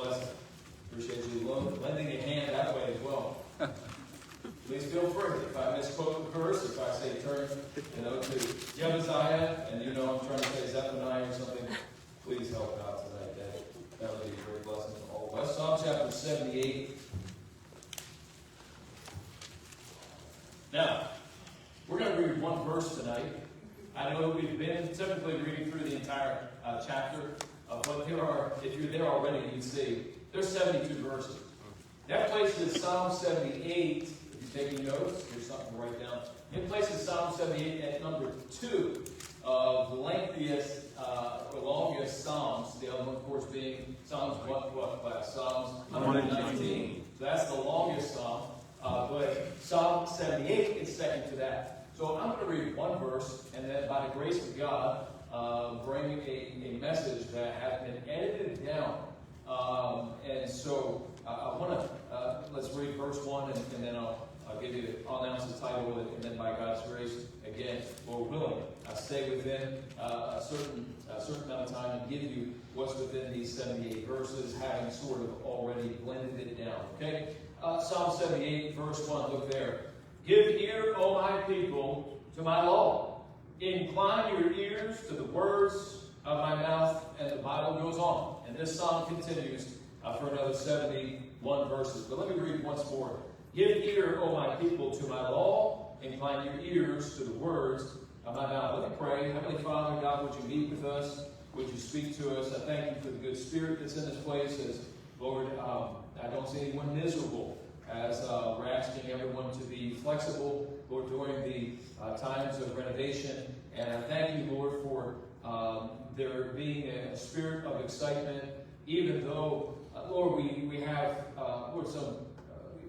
blessing. Appreciate you lending a hand that way as well. Please feel free. If I misquote the verse, if I say turn, to Jebusiah, and I'm trying to say Zephaniah or something, please help out tonight. That would be a great blessing to all of us. Psalm chapter 78. Now, we're going to read one verse tonight. I know we've been typically reading through the entire chapter, but there are, if you're there already, you can see, there's 72 verses. That places Psalm 78, if you're taking notes, here's something to write down. It places Psalm 78 at number 2 of the lengthiest, or longest Psalms. The other one, of course, being Psalms what class? Psalms 119. So that's the longest Psalm. But Psalm 78 is second to that. So I'm going to read one verse, and then by the grace of God, bring a message that has been edited down. And so I want to, let's read verse 1, and then I'll I'll announce the title, and then by God's grace, again, Lord willing, stay within a certain amount of time and give you what's within these 78 verses, having sort of already blended it down. Okay? Psalm 78, verse 1, look there. Give ear, O my people, to my law. Incline your ears to the words of my mouth. And the Bible goes on. And this psalm continues for another 71 verses. But let me read once more. Give ear, O my people, to my law. Incline your ears to the words of my mouth. Let me pray. Heavenly Father, God, would you meet with us? Would you speak to us? I thank you for the good spirit that's in this place. As Lord, I don't see anyone miserable. As we're asking everyone to be flexible, Lord, during the times of renovation. And I thank you, Lord, for there being a spirit of excitement, even though, Lord, we have Lord,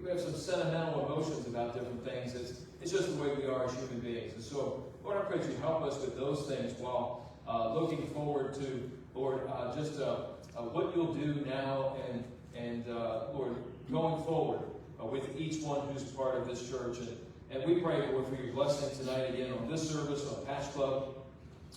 we have some sentimental emotions about different things. It's just the way we are as human beings. And so, Lord, I pray that you help us with those things while looking forward to, Lord, just what you'll do now and Lord, going forward with each one who's part of this church. And we pray, Lord, for your blessing tonight again on this service, on Patch Club.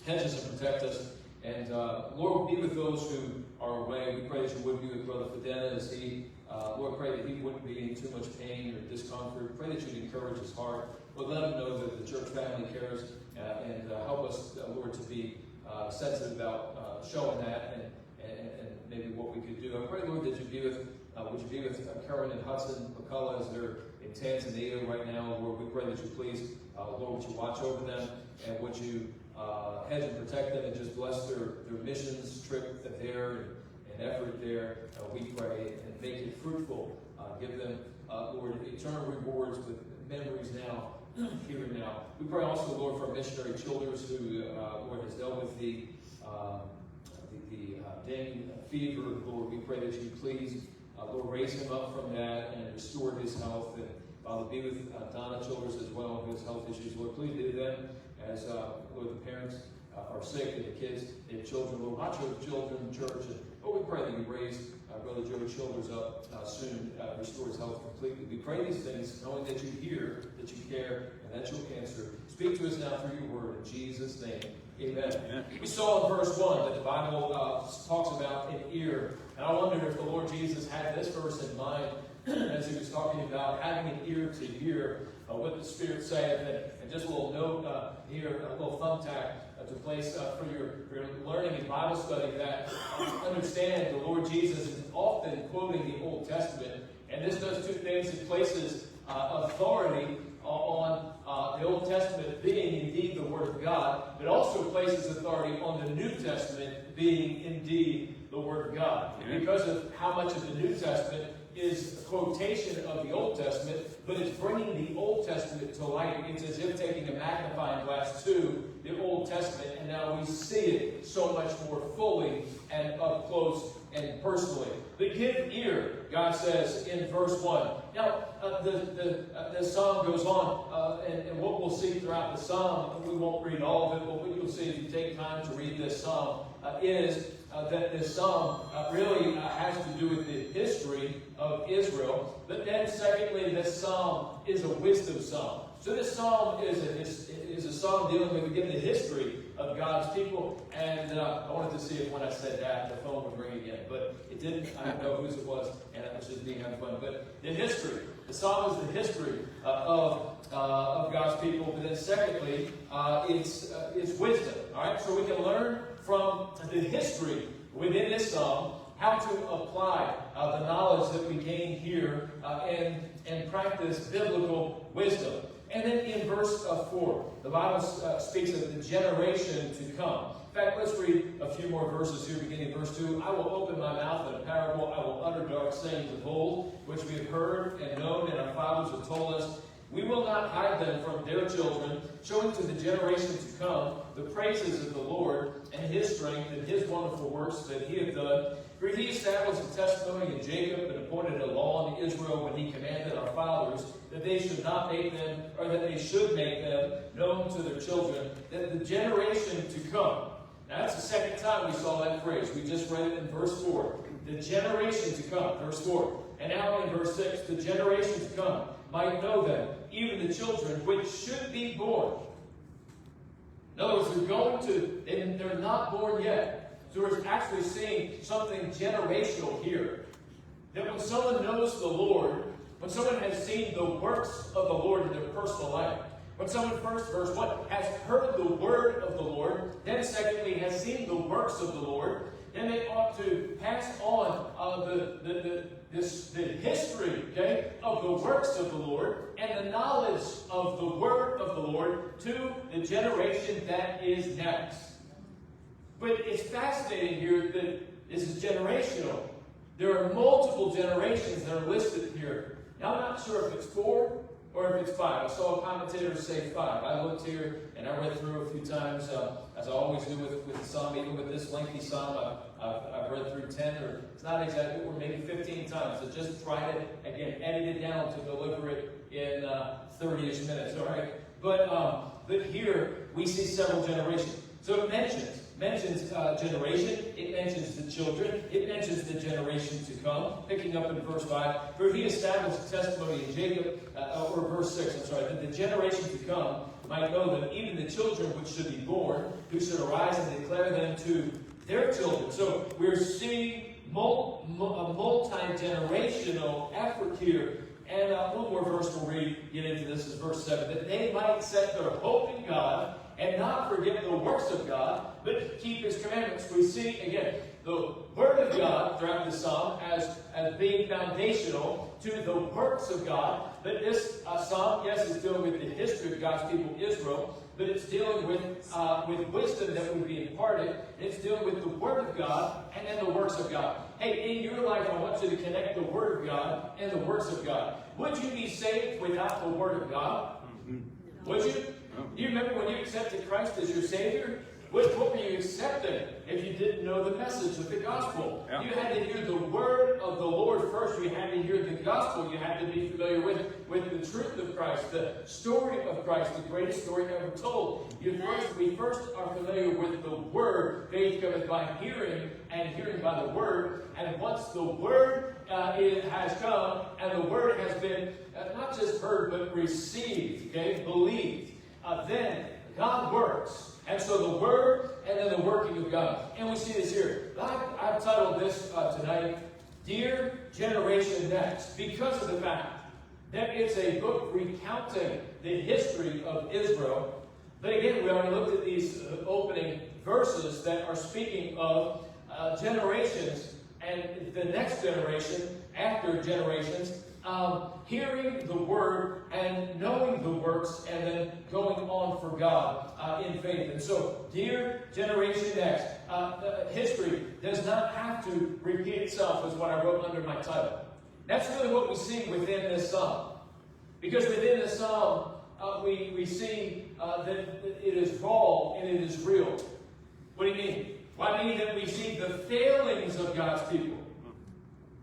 Hedge us and protect us. And Lord, be with those who are away. We pray that you would be with Brother Fidena as he, Lord, pray that he wouldn't be in too much pain or discomfort. Pray that you'd encourage his heart. Lord, let him know that the church family cares and help us, Lord, to be sensitive about showing that and maybe what we could do. I pray, Lord, that you be with would you be with Karen and Hudson McCullough as they're in Tanzania right now. Lord, we pray that you please, Lord, would you watch over them and would you hedge and protect them and just bless their missions trip there and effort there. We pray and make it fruitful. Give them, Lord, eternal rewards with memories now, here and now. We pray also, Lord, for missionary Childers who, Lord, has dealt with the dengue fever. Lord, we pray that you please, Lord, raise him up from that and restore his health. And Father, be with Donna Childers as well, who has health issues. Lord, please be with them as, Lord, the parents are sick and the kids and children. Lord, watch over children in church. And Lord, we pray that you raise Brother Joey Childers up soon, restore his health completely. We pray these things knowing that you hear, that you care, and that you'll answer. Speak to us now through your word in Jesus' name. Amen. Amen. We saw in verse 1 that the Bible talks about an ear. And I wondered if the Lord Jesus had this verse in mind as he was talking about having an ear to hear what the Spirit saith. And just a little note here, a little thumbtack to place for your learning and Bible study, that understand the Lord Jesus is often quoting the Old Testament. And this does two things. It places authority on the Old Testament being indeed the Word of God, but also places authority on the New Testament being indeed the Word of God. Amen. Because of how much of the New Testament is a quotation of the Old Testament, but it's bringing the Old Testament to light. It's as if taking a magnifying glass to the Old Testament, and now we see it so much more fully and up close and personally. But give ear, God says in verse 1. Now, the psalm goes on, and what we'll see throughout the psalm, we won't read all of it, but what you'll see if you take time to read this psalm is that this psalm really has to do with the history of Israel. But then, secondly, this psalm is a wisdom psalm. So this psalm is a psalm dealing with, again, the history of God's people. And I wanted to see if when I said that, the phone would ring again. But it didn't. I don't know whose it was, and it was just me having fun. But the history. The psalm is the history of God's people. But then secondly, it's wisdom. All right? So we can learn from the history within this psalm how to apply the knowledge that we gain here and practice biblical wisdom. And then in verse 4, the Bible speaks of the generation to come. In fact, let's read a few more verses here, beginning verse 2. I will open my mouth in a parable. I will utter dark sayings of old, which we have heard and known, and our fathers have told us. We will not hide them from their children, showing to the generation to come the praises of the Lord and his strength and his wonderful works that he hath done. For he established a testimony in Jacob and appointed a law in Israel when he commanded our fathers that they should not make them, or that they should make them known to their children, that the generation to come. Now that's the second time we saw that phrase. We just read it in verse 4. The generation to come, verse 4. And now in verse 6, the generation to come might know them, even the children which should be born. In other words, they're not born yet. So we're actually seeing something generational here. That when someone knows the Lord, when someone has seen the works of the Lord in their personal life, when someone, first verse 1, has heard the word of the Lord, then secondly, has seen the works of the Lord, then they ought to pass on the history, okay, of the works of the Lord and the knowledge of the word of the Lord to the generation that is next. But it's fascinating here that this is generational. There are multiple generations that are listed here. Now, I'm not sure if it's 4 or if it's 5. I saw a commentator say 5. I looked here and I read through a few times, as I always do with the psalm. Even with this lengthy psalm, I've read through 10, or it's not exactly, or maybe 15 times. So just tried it, again, edited down to deliver it in 30-ish minutes, all right? But here we see several generations. So it mentions generation, it mentions the children, it mentions the generation to come. Picking up in verse 5, for he established a testimony in Jacob, or verse 6, that the generation to come might know them, even the children which should be born, who should arise and declare them to their children. So we're seeing a multi-generational effort here. And one more verse we'll read, get into this, is verse 7. That they might set their hope in God and not forget the works of God, but keep his commandments. We see, again, the word of God throughout the psalm as being foundational to the works of God. But this psalm, yes, is dealing with the history of God's people, Israel, but it's dealing with wisdom that would be imparted. It's dealing with the Word of God and then the works of God. Hey, in your life, I want you to connect the Word of God and the works of God. Would you be saved without the Word of God? Would you? Do you remember when you accepted Christ as your Savior? What were you accepting if you didn't know the message of the gospel? Yeah. You had to hear the word of the Lord first. You had to hear the gospel. You had to be familiar with the truth of Christ, the story of Christ, the greatest story ever told. We first are familiar with the word. Faith cometh by hearing, and hearing by the word. And once the word has come, and the word has been not just heard, but received, okay, believed, then God works. And so the Word and then the working of God. And we see this here. I've titled this tonight, Dear Generation Next, because of the fact that it's a book recounting the history of Israel. But again, we already looked at these opening verses that are speaking of generations and the next generation after generations. Hearing the word and knowing the works and then going on for God in faith. And so, dear Generation Next, history does not have to repeat itself, is what I wrote under my title. That's really what we see within this psalm. Because within the psalm, we see that it is raw and it is real. What do you mean? Well, I mean that we see the failings of God's people.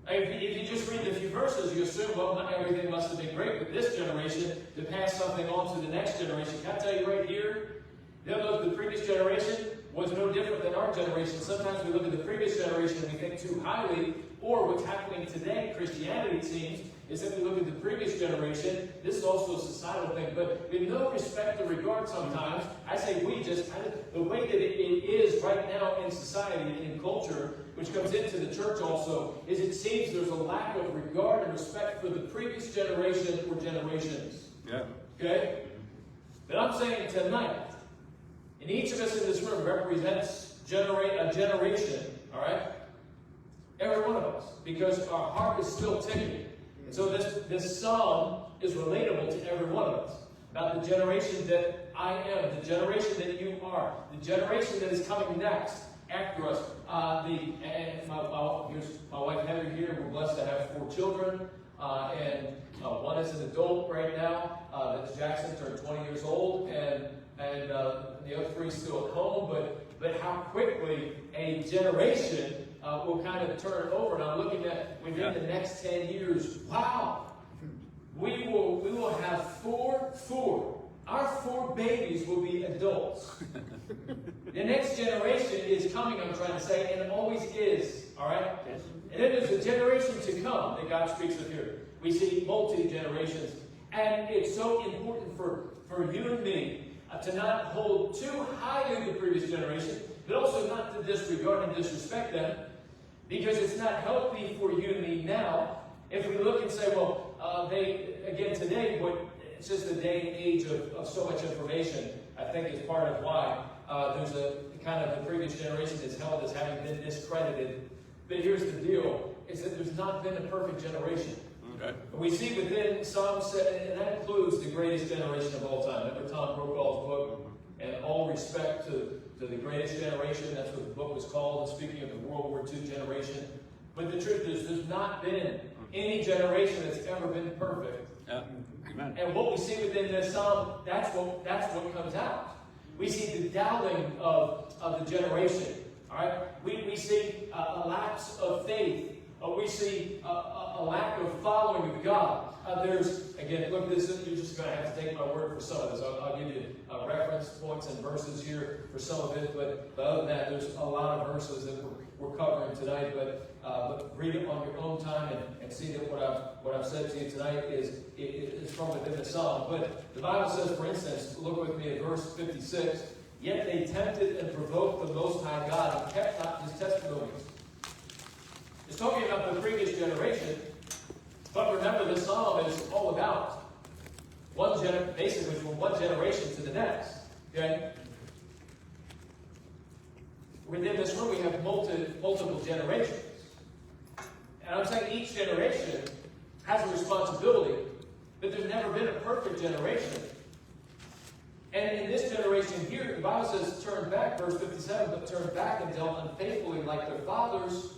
If you just read the few verses, you assume, well, not everything must have been great with this generation to pass something on to the next generation. Can I tell you right here, the previous generation was no different than our generation. Sometimes we look at the previous generation and we think too highly, or what's happening today, Christianity, it seems, is that we look at the previous generation. This is also a societal thing, but with no respect or regard sometimes, I say the way that it is right now in society and in culture, which comes into the church also, is it seems there's a lack of regard and respect for the previous generation or generations. Yeah. Okay? But I'm saying tonight, and each of us in this room represents a generation, all right? Every one of us, because our heart is still ticking. And so this psalm is relatable to every one of us. About the generation that I am, the generation that you are, the generation that is coming next after us. Here's my wife Heather here. We're blessed to have 4 children. And one is an adult right now. That's Jackson, turned 20 years old. And the other 3 still at home. But how quickly a generation will kind of turn over. And I'm looking at within the next 10 years, wow, we will have 4. Our 4 babies will be adults. The next generation is coming, I'm trying to say, and it always is. All right? Yes. And then there's a generation to come that God speaks of here. We see multi-generations. And it's so important for you and me to not hold too highly the previous generation, but also not to disregard and disrespect them, because it's not healthy for you and me now. If we look and say, well, today, it's just a day and age of so much information, I think is part of why there's a kind of the previous generation is held as having been discredited. But here's the deal, is that there's not been a perfect generation. Okay. We see within Psalms, and that includes the greatest generation of all time. Remember Tom Brokaw's book, and all respect to the greatest generation. That's what the book was called, and speaking of the World War II generation. But the truth is, there's not been any generation that's ever been perfect. Yeah. Amen. And what we see within this psalm, that's what comes out. We see the doubting of the generation. All right, we see a lapse of faith. We see a lack of following of God. There's, again, look, you're just going to have to take my word for some of this. I'll give you reference points and verses here for some of it, but other than that, there's a lot of verses that we're covering tonight. But read it on your own time and see that what I've said to you tonight is from within the psalm. But the Bible says, for instance, look with me at verse 56. Yet they tempted and provoked the Most High God and kept not his testimonies. It's talking about the previous generation, but remember the psalm is all about basically from one generation to the next. Okay? Within this room we have multiple generations. And I'm saying each generation has a responsibility, but there's never been a perfect generation. And in this generation here, the Bible says, turn back, verse 57, but turn back and dealt unfaithfully like their fathers.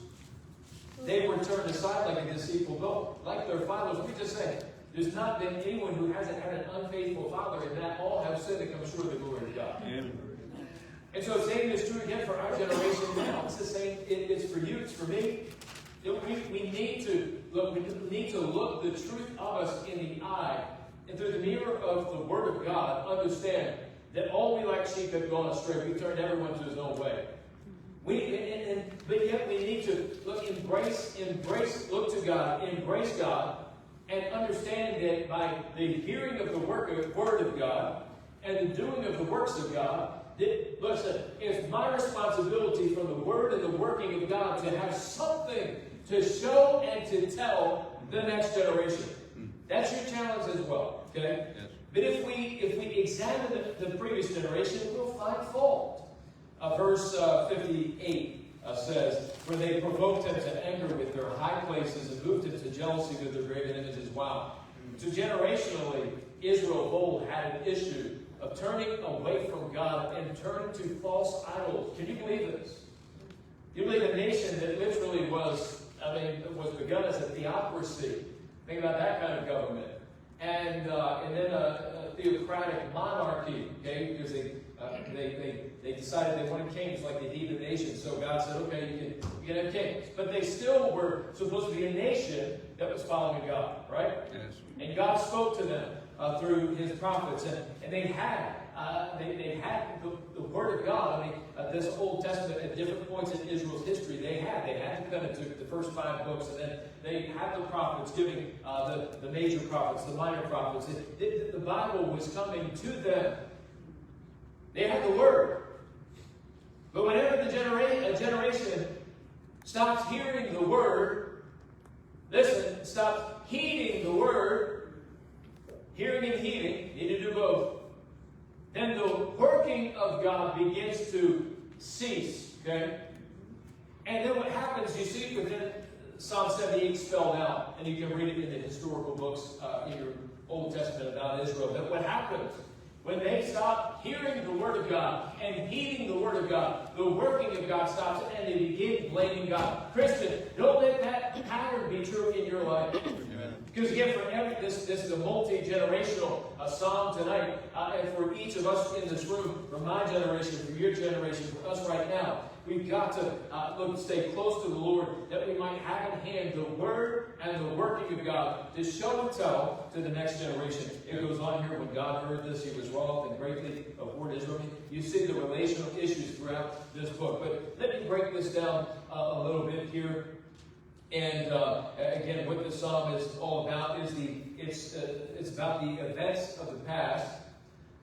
They were turned aside like a deceitful goat. Like their fathers, we just say, there's not been anyone who hasn't had an unfaithful father, and that all have sinned and come short of the glory of God. Amen. And so the same is true again for our generation now. It's the same. It's for you. It's for me. We need to look the truth of us in the eye, and through the mirror of the Word of God, understand that all we like sheep have gone astray. We turned everyone to his own way. But yet we need to look to God, embrace God, and understand that by the hearing of the Word of God and the doing of the works of God, listen, it's my responsibility from the Word and the working of God to have something to show and to tell the next generation. That's your challenge as well, okay? Yes. But if we examine the previous generation, we'll find fault. Verse 58 says, "For they provoked him to anger with their high places and moved him to jealousy with their graven images." Wow. So generationally, Israel of old had an issue of turning away from God and turning to false idols. Can you believe this? You believe a nation that literally was begun as a theocracy. Think about that kind of government. And then a theocratic monarchy, okay, because they decided they wanted kings like the heathen nations. So God said, okay, you can have kings. But they still were supposed to be a nation that was following God, right? Yes. And God spoke to them through his prophets. And they had they had the Word of God. I mean, this Old Testament at different points in Israel's history, they had the Pentateuch, the first 5 books, and then they had the prophets giving the major prophets, the minor prophets. The Bible was coming to them. They had the Word. But whenever a generation stops hearing the Word, listen, stop heeding the Word, hearing and heeding, need to do both, then the working of God begins to cease, okay? And then what happens, you see within Psalm 78 spelled out, and you can read it in the historical books in your Old Testament about Israel, that what happens when they stop hearing the Word of God and heeding the Word of God, the working of God stops, and they begin blaming God. Christian, don't let that pattern be true in your life. Because again, for this is a multi-generational psalm tonight, and for each of us in this room, for my generation, for your generation, for us right now, we've got to stay close to the Lord, that we might have in hand the Word and the working of God to show and tell to the next generation. It goes on here, when God heard this, He was wroth and greatly abhorred Israel. You see the relational issues throughout this book. But let me break this down a little bit here. And again, what this psalm is all about is it's about the events of the past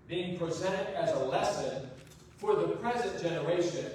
being presented as a lesson for the present generation,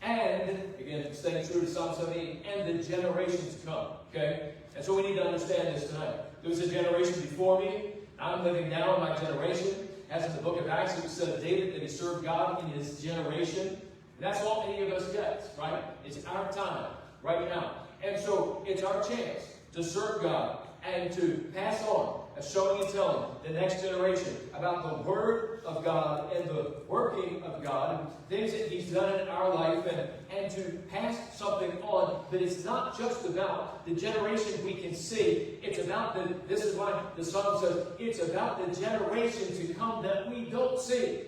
and again, staying true to Psalm 78, and the generations to come. Okay, and so we need to understand this tonight. There was a generation before me. I'm living now in my generation. As in the book of Acts, it said of David that he served God in his generation. And that's all any of us gets, right? It's our time right now. And so it's our chance to serve God and to pass on, showing and telling the next generation about the Word of God and the working of God, and things that He's done in our life, and to pass something on. But it's not just about the generation we can see. It's about this is why the psalm says, it's about the generation to come that we don't see.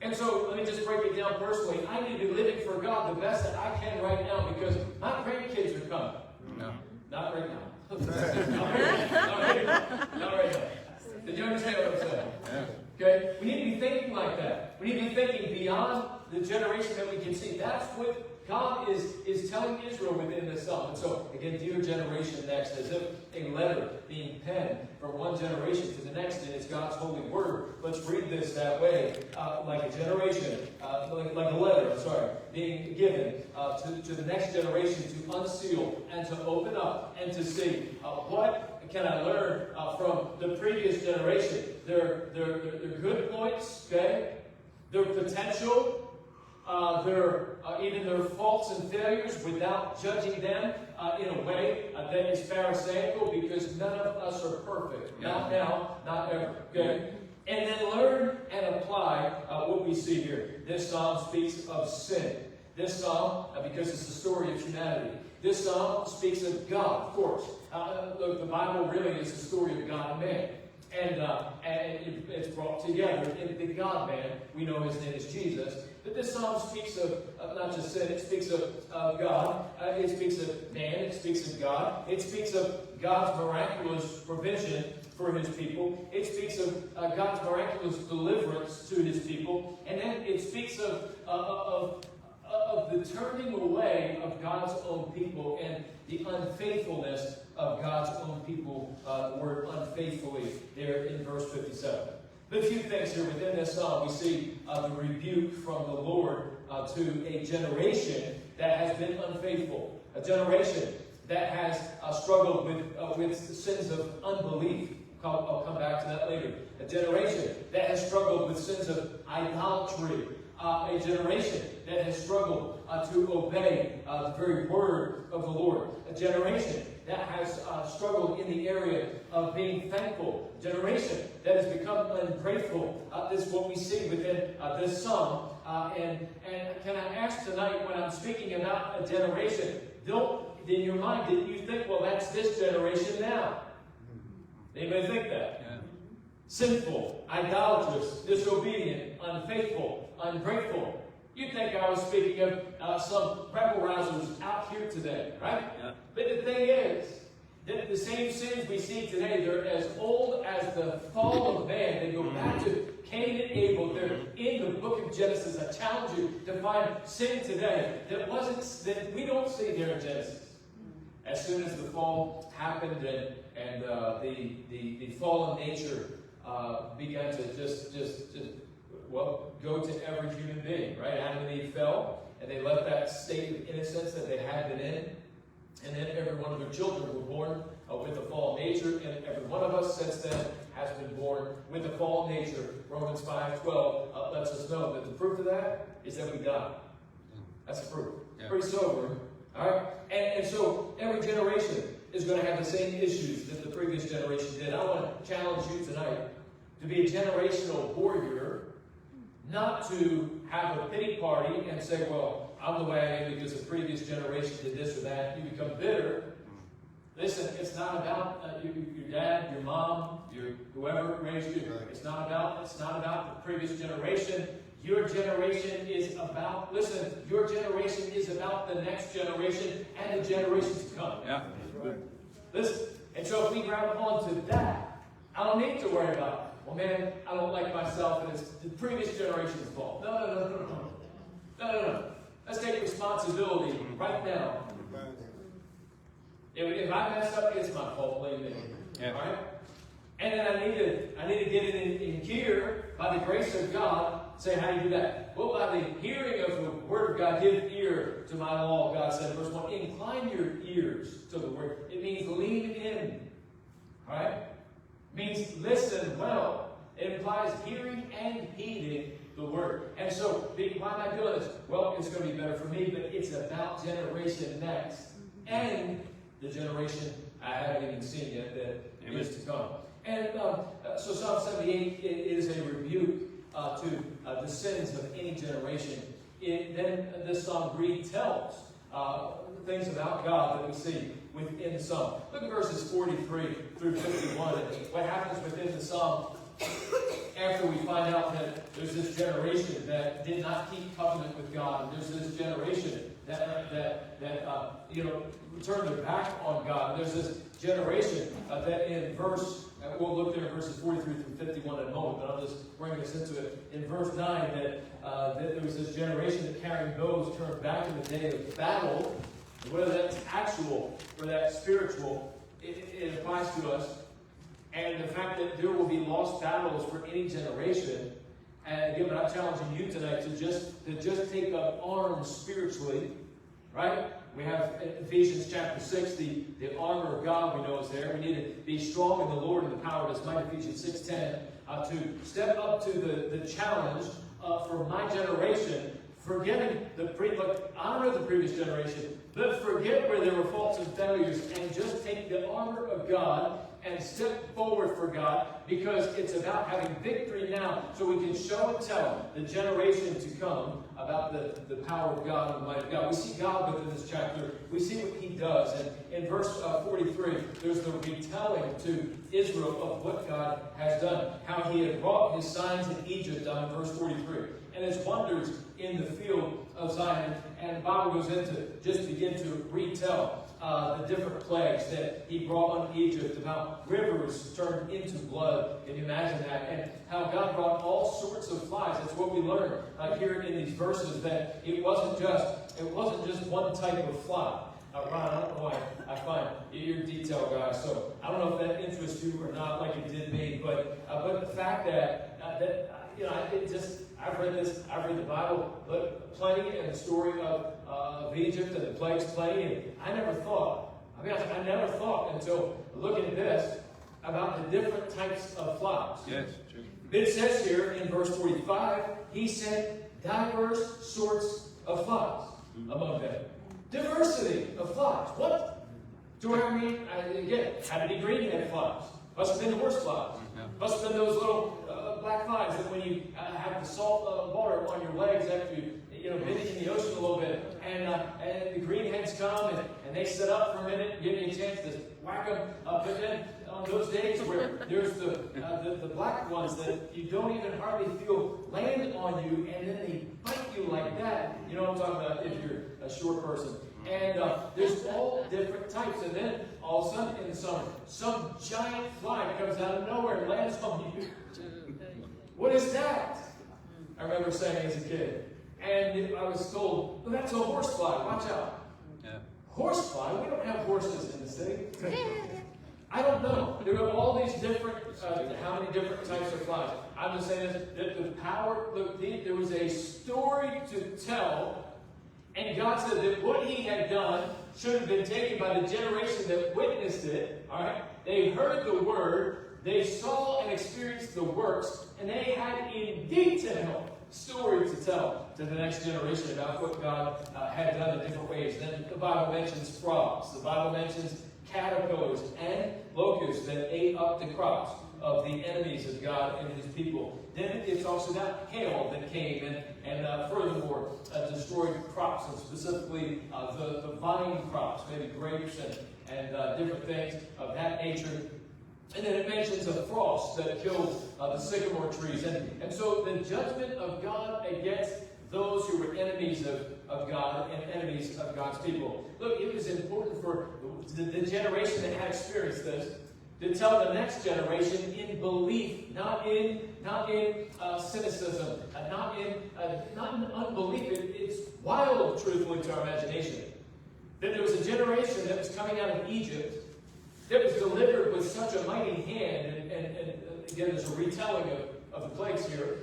And so, let me just break it down personally. I need to be living for God the best that I can right now, because my grandkids are coming. No. Not right now. Not right now. Not right now. Did you understand what I'm saying? Yeah. Okay? We need to be thinking like that. We need to be thinking beyond the generation that we can see. That's what God is telling Israel within this psalm. And so, again, dear generation next, as if a letter being penned from one generation to the next, and it's God's holy word. Let's read this that way, like a generation, like a letter, being given to the next generation to unseal and to open up and to see what can I learn from the previous generation. Their good points, okay? Their potential, even their faults and failures, without judging them in a way that is pharisaical, because none of us are perfect. Not now, not ever. Okay? And then learn and apply what we see here. This psalm speaks of sin. This psalm, because it's the story of humanity. This psalm speaks of God, of course. Look, the Bible really is the story of God and man. And it's brought together in the God-man. We know His name is Jesus. But this psalm speaks of not just sin, it speaks of God. It speaks of man, it speaks of God. It speaks of God's miraculous provision for His people. It speaks of God's miraculous deliverance to His people. And then it speaks of the turning away of God's own people and the unfaithfulness of God's own people, the word unfaithfully there in verse 57. But a few things here within this psalm. We see the rebuke from the Lord to a generation that has been unfaithful, a generation that has struggled with sins of unbelief. I'll come back to that later. A generation that has struggled with sins of idolatry. A generation that has struggled to obey the very word of the Lord. A generation that has struggled in the area of being thankful. A generation that has become ungrateful. This is what we see within this psalm. And can I ask tonight, when I'm speaking about a generation, don't, in your mind, didn't you think, well, that's this generation now? Anybody think that? Yeah. Sinful, idolatrous, disobedient, unfaithful, ungrateful. You'd think I was speaking of some rebel rousers out here today, right? Yeah. But the thing is The same sins we see today, they're as old as the fall of man. They go back to Cain and Abel. They're in the book of Genesis. I challenge you to find sin today that we don't see there in Genesis. As soon as the fall happened and the fallen nature began to just go to every human being, right? Adam and Eve fell, and they left that state of innocence that they had been in. And then every one of their children were born with the fallen nature, and every one of us since then has been born with the fallen nature. Romans 5:12 lets us know that the proof of that is that we die. That's the proof. Yeah. Pretty sobering. All right? And so every generation is going to have the same issues that the previous generation did. I want to challenge you tonight to be a generational warrior, not to have a pity party and say, well, I'm the way I am because the previous generation did this or that. You become bitter. Listen, it's not about your dad, your mom, whoever raised you. It's not about the previous generation. Your generation is about, listen, your generation is about the next generation and the generations to come. Yeah. Listen, and so if we grab onto that, I don't need to worry about, well, man, I don't like myself and it's the previous generation's fault. No. Let's take responsibility right now. If I mess up, it's my fault. Blame me. Yeah. All right? And then I need to get it in gear by the grace of God. Say, how do you do that? Well, by the hearing of the word of God, give ear to my law. God said, verse 1, incline your ears to the word. It means lean in. All right? It means listen well. It implies hearing and heeding the word. And so, why am I doing this? Well, it's going to be better for me, but it's about generation next. And the generation I haven't even seen yet that is to come. And so Psalm 78 is a rebuke to the sins of any generation. Then this psalm retells things about God that we see within the psalm. Look at verses 43 through 51. And what happens within the psalm after we find out that there's this generation that did not keep covenant with God, and there's this generation that turned their back on God. There's this generation that in verse, we'll look there in verses 43 through 51 in a moment, but I'll just bring us into it. In verse 9, that there was this generation that carrying bows turned back in the day of battle. Whether that's actual or that's spiritual, it applies to us. And the fact that there will be lost battles for any generation. And again, but I'm challenging you tonight to just take up arms spiritually, right? We have Ephesians chapter 6, the armor of God we know is there. We need to be strong in the Lord and the power of His might, Ephesians 6:10, to step up to the challenge for my generation, forgetting honor the previous generation, but forget where there were faults and failures, and just take the armor of God and step forward for God, because it's about having victory now, so we can show and tell the generation to come about the power of God and the might of God. We see God within this chapter. We see what He does. And in verse 43, there's the retelling to Israel of what God has done, how He had wrought His signs in Egypt, down in verse 43, and His wonders in the field of Zion. And the Bible goes into just begin to retell the different plagues that He brought on Egypt, about rivers turned into blood. Can you imagine that? And how God brought all sorts of flies. That's what we learn here in these verses, that it wasn't just one type of fly. Ron, I don't know why I find you're a detail guy, so I don't know if that interests you or not, like it did me. But the fact that I've read the Bible plenty, and the story of Egypt and the plagues plenty, and I never thought until looking at this about the different types of flies. Yes, true. It says here in verse 45, He sent diverse sorts of flies among them. Diversity of flies. What? Do I mean? Again, had to be greenhead flies. Must have been the worst flies. Must have been those little black flies that when you have the salt water on your legs after you've been in the ocean a little bit, and the greenheads come and they sit up for a minute, give you a chance to whack them. But then on those days where there's the black ones that you don't even hardly feel land on you, and then they bite you like that. You know what I'm talking about if you're a short person. And there's all different types. And then all of a sudden in the summer, some giant fly comes out of nowhere and lands on you. What is that? I remember saying as a kid. And I was told, well, that's a horsefly. Watch out. Yeah. Horsefly? We don't have horses in the city. I don't know. There are all these different, how many different types of flies. I'm just saying this, that the power, there was a story to tell, and God said that what he had done should have been taken by the generation that witnessed it. All right? They heard the word, they saw and experienced the works, and they had in detail story to tell to the next generation about what God had done in different ways. Then the Bible mentions frogs. The Bible mentions caterpillars and locusts that ate up the crops of the enemies of God and his people. Then it's also about hail that came and furthermore destroyed crops, and specifically the vine crops, maybe grapes and different things of that nature. And then it mentions a frost that killed the sycamore trees. And so the judgment of God against those who were enemies of God and enemies of God's people. Look, it was important for the generation that had experienced this to tell the next generation in belief, not in cynicism, not in unbelief. It's wild, truthfully, to our imagination. That there was a generation that was coming out of Egypt that was delivered with such a mighty hand, and again, there's a retelling of the plagues here,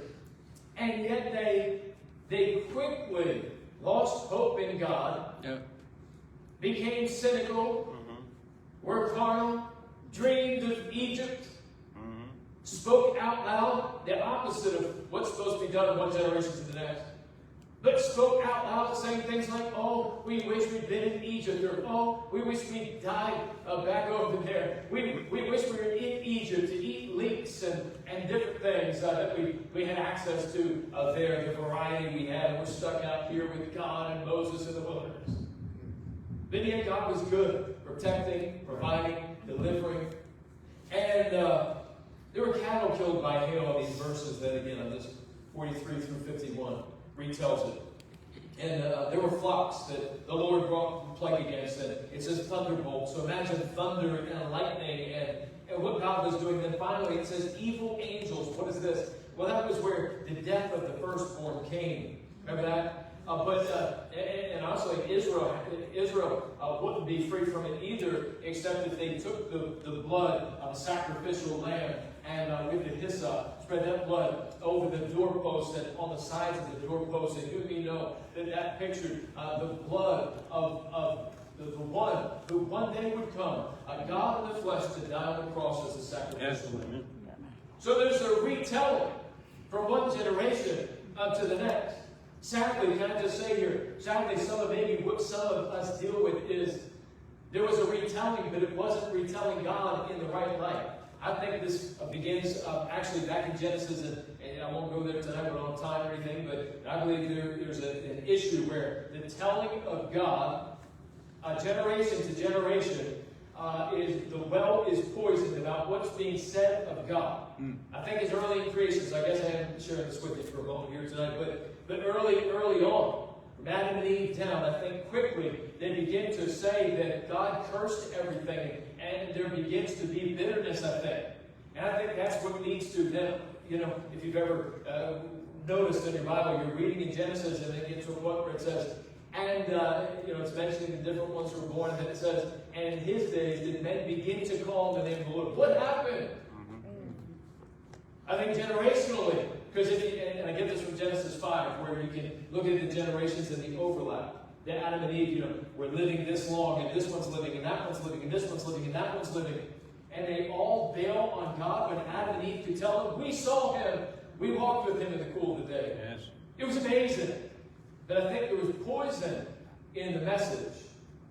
and yet they quickly lost hope in God, became cynical, were carnal, dreamed of Egypt, spoke out loud, the opposite of what's supposed to be done in one generation to the next. But spoke out loud saying things like, oh, we wish we'd been in Egypt, or oh, we wish we died back over there. We wish we were in Egypt to eat leeks and different things that we had access to there, the variety we had. We're stuck out here with God and Moses in the wilderness. But yet God was good, protecting, providing, delivering. And there were cattle killed by hail in these verses that, again, I'm just 43 through 51. Retells it. And there were flocks that the Lord brought plague against, and it says thunderbolt. So imagine thunder and lightning and what God was doing. Then finally it says evil angels. What is this? Well, that was where the death of the firstborn came. Remember that? And also Israel wouldn't be free from it either, except if they took the blood of a sacrificial lamb and with the hyssop, spread that blood over the doorposts and on the sides of the doorposts. And you know that pictured the blood of the one who one day would come, a God in the flesh, to die on the cross as a sacrificial lamb. So there's a retelling from one generation to the next. Sadly, can I just say here, sadly, what some of us deal with is there was a retelling, but it wasn't retelling God in the right light. I think this begins actually back in Genesis, and I won't go there tonight, we don't have time or anything, but I believe there's an issue where the telling of God, generation to generation, the well is poisoned about what's being said of God. I think as early in creation, so I guess I haven't shared this with you for a moment here tonight, but early on, from Adam and Eve down, I think quickly they begin to say that God cursed everything, and there begins to be bitterness, I think. And I think that's what leads to them. If you've ever noticed in your Bible, you're reading in Genesis, and then get to a point where it says, and it's mentioning the different ones who were born, and then it says, and in his days did men begin to call on the name of the Lord. What happened? I think generationally, because and I get this from Genesis 5, where you can look at the generations and the overlap. That Adam and Eve, were living this long, and this one's living, and that one's living, and this one's living, and that one's living. And they all bail on God when Adam and Eve could tell them, we saw him, we walked with him in the cool of the day. Yes. It was amazing. But I think there was poison in the message,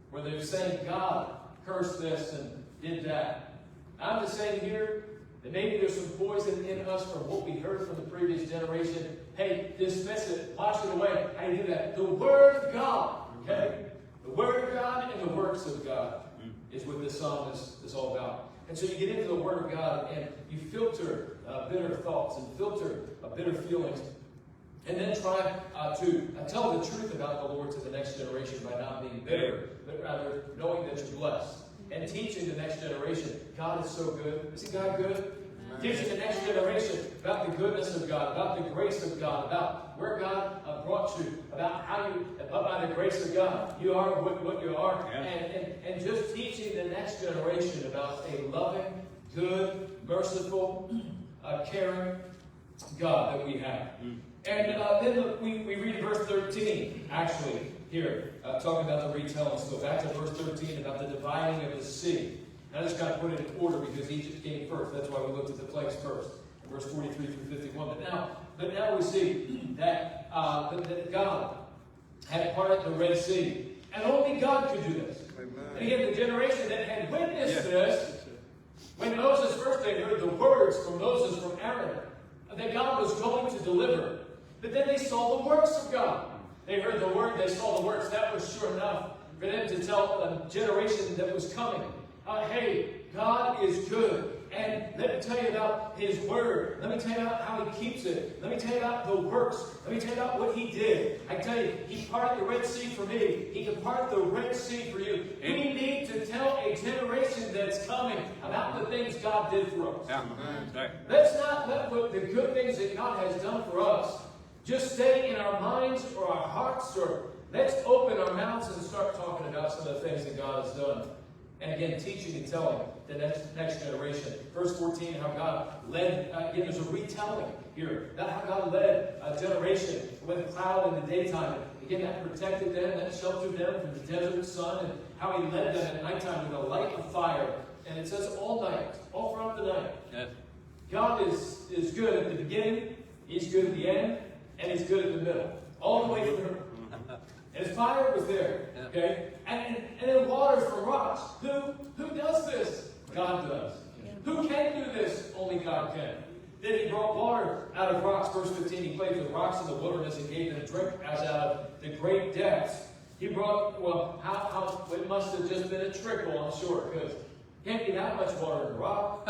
where they were saying God cursed this and did that. I'm just saying here, that maybe there's some poison in us from what we heard from the previous generation. Hey, dismiss it, wash it away. How do you do that? The Word of God, okay? The Word of God and the works of God is what this psalm is all about. And so you get into the Word of God and you filter bitter thoughts and filter bitter feelings. And then try to tell the truth about the Lord to the next generation by not being bitter, but rather knowing that you're blessed. And teaching the next generation, God is so good. Isn't God good? Teaching the next generation about the goodness of God, about the grace of God, about where God brought you, about how you, by the grace of God, you are what you are. Yeah. And just teaching the next generation about a loving, good, merciful, caring God that we have. And then we read verse 13, actually, here, talking about the retelling. So back to verse 13 about the dividing of the sea. I just got to put it in order because Egypt came first. That's why we looked at the plagues first, verse 43 through 51. But now we see that, that God had parted the Red Sea, and only God could do this. Amen. And again, the generation that had witnessed this, when Moses first they heard the words from Moses from Aaron that God was going to deliver, but then they saw the works of God. They heard the word, they saw the works. That was sure enough for them to tell a generation that was coming. Hey, God is good. And let me tell you about His Word. Let me tell you about how He keeps it. Let me tell you about the works. Let me tell you about what He did. I tell you, He parted the Red Sea for me. He can part the Red Sea for you. We need to tell a generation that's coming about the things God did for us. Yeah. Let's not let the good things that God has done for us just stay in our minds or our hearts. Or let's open our mouths and start talking about some of the things that God has done. And again, teaching and telling the next generation. Verse 14, how God led, again, there's a retelling here. About how God led a generation with a cloud in the daytime. Again, that protected them, that sheltered them from the desert sun, and how He led them at nighttime with a light of fire. And it says all night, all throughout the night. Yes. God is good at the beginning, He's good at the end, and He's good at the middle. All the way through. And His fire was there, okay? And then waters from rocks. Who does this? God does. Who can do this? Only God can. Then He brought water out of rocks. Verse 15, He placed the rocks in the wilderness and gave them drink as out of the great depths. He brought, well, how it must have just been a trickle, I'm sure, because can't be that much water in the rock.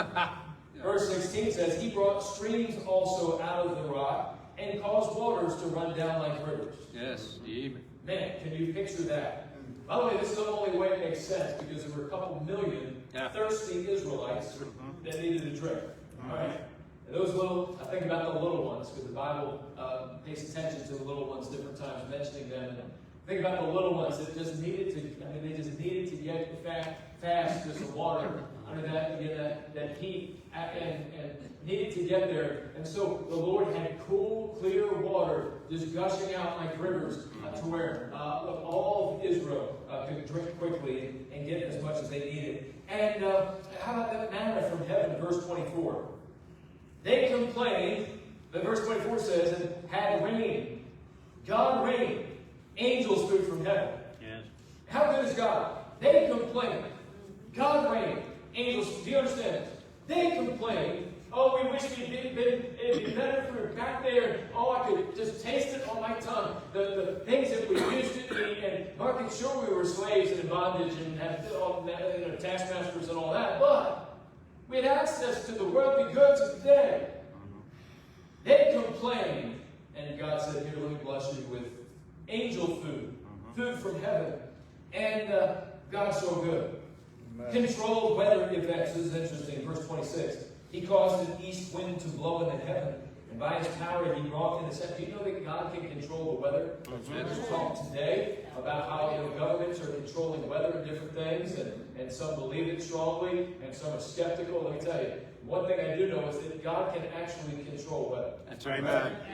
Verse 16 says, He brought streams also out of the rock and caused waters to run down like rivers. Yes, amen. Man, can you picture that? By the way, this is the only way it makes sense because there were a couple million thirsty Israelites that needed a drink. All right? And those little, I think about the little ones because the Bible pays attention to the little ones different times, mentioning them. And think about the little ones that just needed to, they just needed to get fast, just the water under that, get that heat, and needed to get there. And so the Lord had cool, clear water just gushing out like rivers to where all of Israel could drink quickly and get as much as they needed. And how about that manna from heaven, verse 24? They complained, but verse 24 says, and had rain. God rained. Angels food from heaven. Yes. How good is God? They complained. God rained. Angels, do you understand this? They complained. Oh, we wish it'd be better if we were back there. Oh, I could just taste it on my tongue. The things that we used to eat. And Mark, sure we were slaves and in bondage and had taskmasters and all that. But we had access to the worldly goods of the day. They complained. And God said, here, let me bless you with angel food. Food from heaven. And God's so good. Amen. Controlled weather effects. This is interesting. Verse 26. He caused an east wind to blow in the heaven, and by His power He brought in the sun. Do you know that God can control the weather? There's talk today about how governments are controlling weather and different things, and some believe it strongly, and some are skeptical. Let me tell you, one thing I do know is that God can actually control weather. That's right.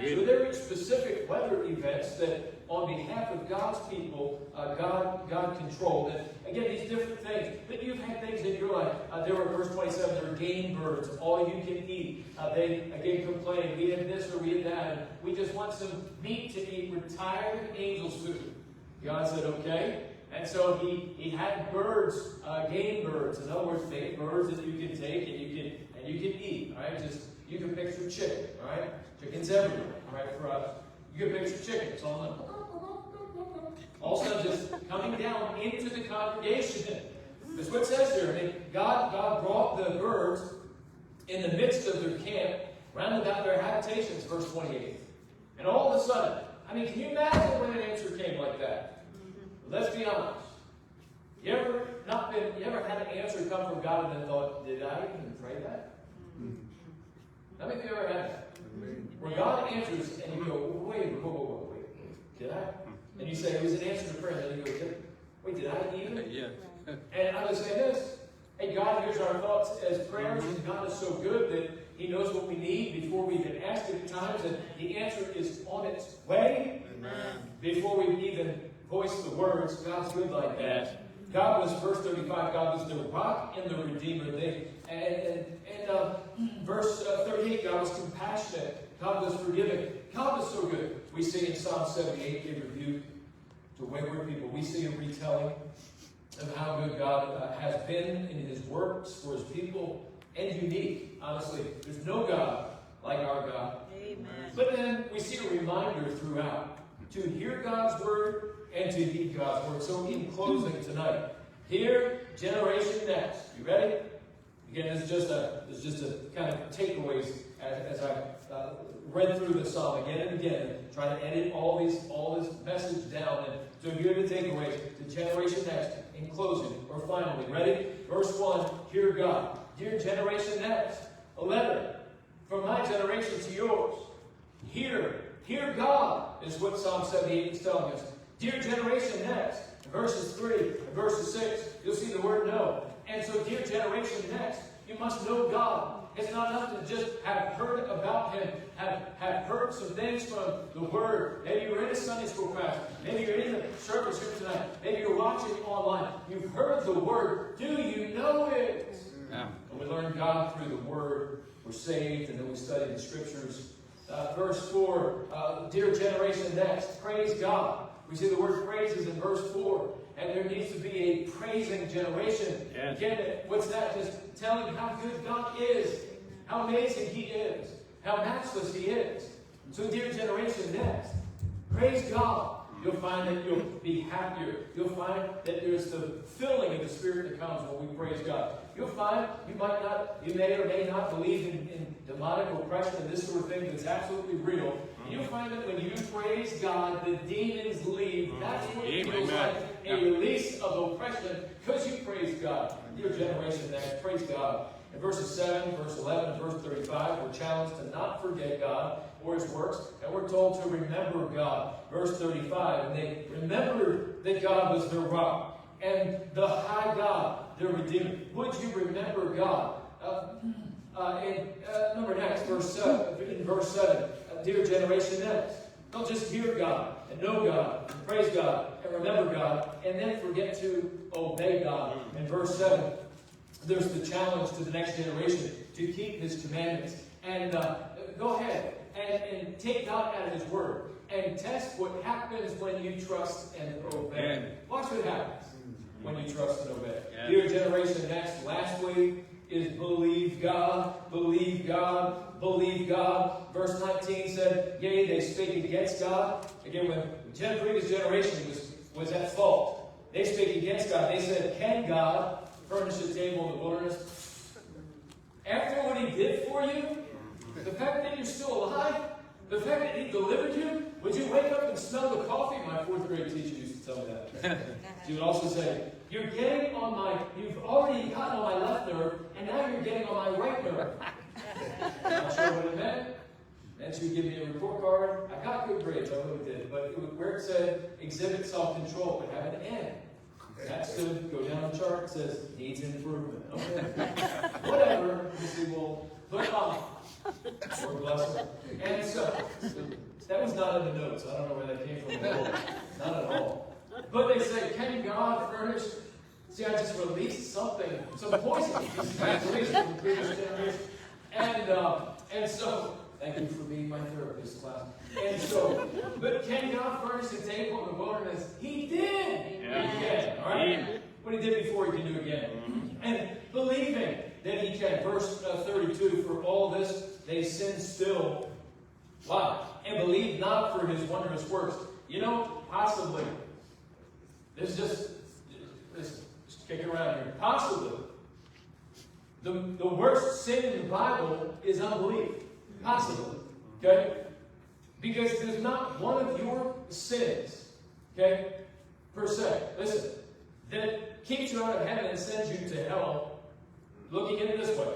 So there are specific weather events that, on behalf of God's people, God controlled. And again, these different things. But you've had things in your life. There were, verse 27, there were game birds, all you can eat. They, again, complained, we had this or we had that, and we just want some meat to eat. We're tired of angels' food. God said, okay. And so he had birds, game birds. In other words, fake birds that you can take and you can eat. All right, just you can picture chicken. All right, chicken's everywhere. All right, for us, you can picture chicken. It's also just coming down into the congregation. That's what it says here. I mean, God brought the birds in the midst of their camp, round about their habitations. Verse 28. And all of a sudden, I mean, can you imagine when an answer came like that? Let's be honest. You ever had an answer come from God and then thought, did I even pray that? How many of you ever had that? Where God answers and you go, wait, did I? And you say, it was an answer to prayer. And then you go, wait, did I even? Yeah. And I would say this. Hey, God hears our thoughts as prayers, and God is so good that He knows what we need before we even ask it at times, and the answer is on its way. Amen. Before we even voice the words, God's good like that. God was, verse 35, God was the rock and the Redeemer. Verse 38, God was compassionate. God was forgiving. God was so good. We see in Psalm 78, a rebuke to wayward people. We see a retelling of how good God has been in His works for His people, and unique. Honestly, there's no God like our God. Amen. But then we see a reminder throughout to hear God's word and to heed God's word. So in closing tonight, hear generation next. You ready? Again, this is just a kind of takeaways as I read through the psalm again and again, trying to edit all this message down. And so here are the takeaways to generation next. In closing, or finally, ready? Verse 1, hear God. Dear generation next, a letter from my generation to yours. Hear God is what Psalm 78 is telling us. Dear generation next, verses 3 and verses 6, you'll see the word know. And so, dear generation next, you must know God. It's not enough to just have heard about Him, have heard some things from the Word. Maybe you're in a Sunday school class. Maybe you're in the service here tonight. Maybe you're watching online. You've heard the Word. Do you know it? Yeah. And we learn God through the Word. We're saved, and then we study the Scriptures. Verse 4, dear generation next, praise God. We see the word praises in verse 4. And there needs to be a praising generation. Yes. Again, what's that? Just telling how good God is, how amazing He is, how matchless He is. So, dear generation next, praise God. You'll find that you'll be happier. You'll find that there's the filling of the Spirit that comes when we praise God. You'll find you may or may not believe in demonic oppression and this sort of thing that's absolutely real. And you'll find that when you praise God, the demons leave. That's what it feels like, a release of oppression because you praise God. Your generation next, praise God. In verses 7, verse 11, and verse 35, we're challenged to not forget God or His works, and we're told to remember God. Verse 35, and they remembered that God was their rock, and the high God, their Redeemer. Would you remember God? Number next, in verse 7, dear generation next. Don't just hear God, and know God, and praise God, and remember God, and then forget to obey God. In verse 7, there's the challenge to the next generation to keep His commandments. And go ahead and take God at His word and test what happens when you trust and obey. Amen. Watch what happens when you trust and obey. Yeah. Dear generation next, lastly, is believe God, believe God, believe God. Verse 19 said, yea, they spake against God. Again, when previous generation was at fault, they spake against God. They said, can God furnish a table in the wilderness? After what He did for you, the fact that you're still alive, the fact that He delivered you, would you wake up and smell the coffee? My 4th grade teacher used to tell me that. She would also say, you've already gotten on my left nerve, and now you're getting on my right nerve. I'm not sure what it meant. And she would give me a report card. I got good grades, I really did. But where it said exhibit self-control, it had an N. That stood, go down the chart, it says, needs improvement. Okay. Whatever. You say, well, put on. Or bless her. And so, that was not in the notes. I don't know where that came from at all. Not at all. But they say, can God furnish? See, I just released something, some poison. Released from the previous generation. And so, thank you for being my therapist class. And so, but can God furnish a table in the wilderness? He did. Yeah. He can. All right. What He did before, He can do again. And believing that He can. Verse 32. For all this they sin still. Wow. And believe not for His wondrous works. You know, possibly. This just kicking around here. Possibly. The worst sin in the Bible is unbelief. Possibly. Okay? Because there's not one of your sins, okay, per se, listen, that keeps you out of heaven and sends you to hell. Looking at it this way.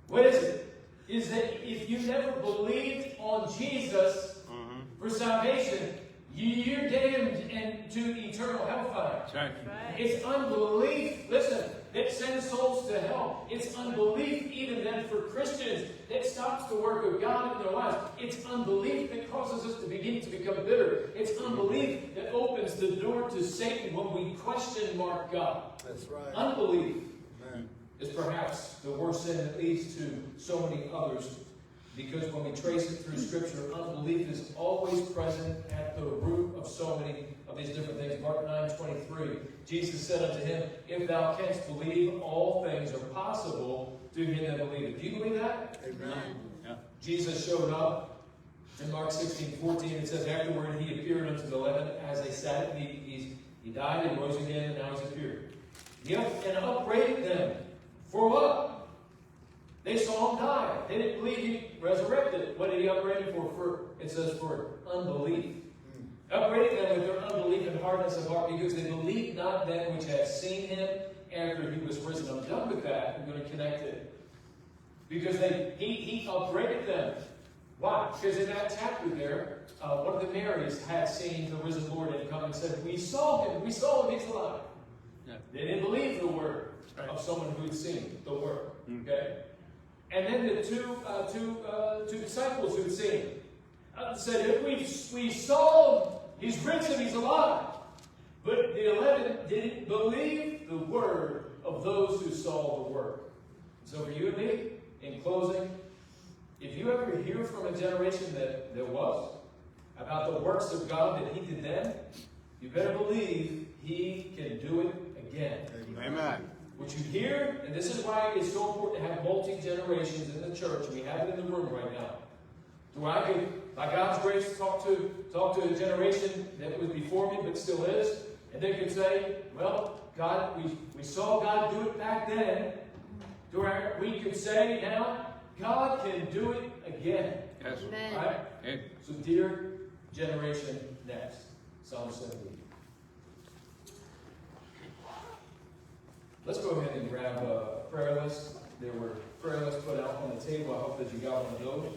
What is it? Is that if you never believed on Jesus for salvation, you're damned into eternal hellfire. Right. It's unbelief, listen, that sends souls to hell. It's unbelief even then for Christians that stops the work of God in their lives. It's unbelief that causes us to begin to become bitter. It's unbelief that opens the door to Satan when we question mark God. That's right. Unbelief Amen. is perhaps the worst sin that leads to so many others. Because when we trace it through Scripture, unbelief is always present at the root of so many of these different things. Mark 9:23, Jesus said unto him, If thou canst believe, all things are possible to him that believeth. Do you believe that? Amen. Yeah. Jesus showed up in Mark 16:14. It says, Afterward he appeared unto the 11 as they sat. He died and rose again, and now he's appeared. And upbraided them. For what? They saw him die. They didn't believe he resurrected. What did he upbraid him for? It says for unbelief. Upbraided them with their unbelief and hardness of heart, because they believed not them which had seen him after he was risen. I'm done with that. I'm going to connect it. Because he upbraided them. Why? Because in that chapter there, one of the Marys had seen the risen Lord and come and said, We saw him, he's alive. Yeah. They didn't believe the word of someone who had seen the word. Okay? And then the two disciples who had seen him said, If we saw him, he's risen, he's alive. But the 11 didn't believe the word of those who saw the word. So for you and me, in closing, if you ever hear from a generation that was about the works of God that he did then, you better believe he can do it again. Amen. What you hear, and this is why it's so important to have multi-generations in the church, and we have it in the room right now, to where I could, by God's grace, talk to a generation that was before me but still is, and they could say, well, God, we saw God do it back then, to where we could say now, God can do it again. Yes. Amen. Right? Amen. So, dear generation next, Psalm 70. Let's go ahead and grab a prayer list. There were prayer lists put out on the table. I hope that you got one of those.